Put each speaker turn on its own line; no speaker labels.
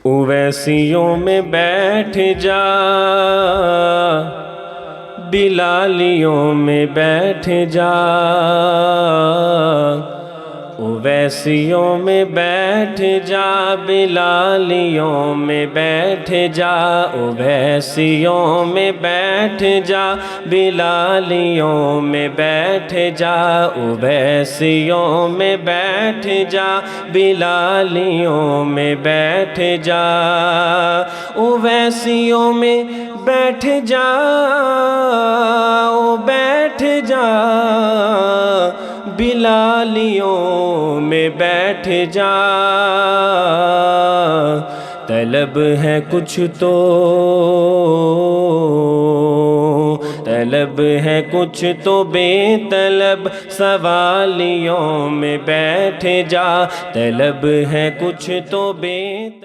उवैसियों में बैठ जा, बिलालियों में बैठ जा। उवैसियों में बैठ जा, बिलालियों में बैठ जा। उवैसियों में बैठ जा, बिलालियों में बैठ जा। उवैसियों में बैठ जा, बिलालियों में बैठ जा। उवैसियों में बैठ जा, ओ बैठ जा। बिलालियों में बैठ जा। तलब है कुछ तो, तलब है कुछ तो बेतलब, सवालियों में बैठ जा। तलब है कुछ तो बेतलब।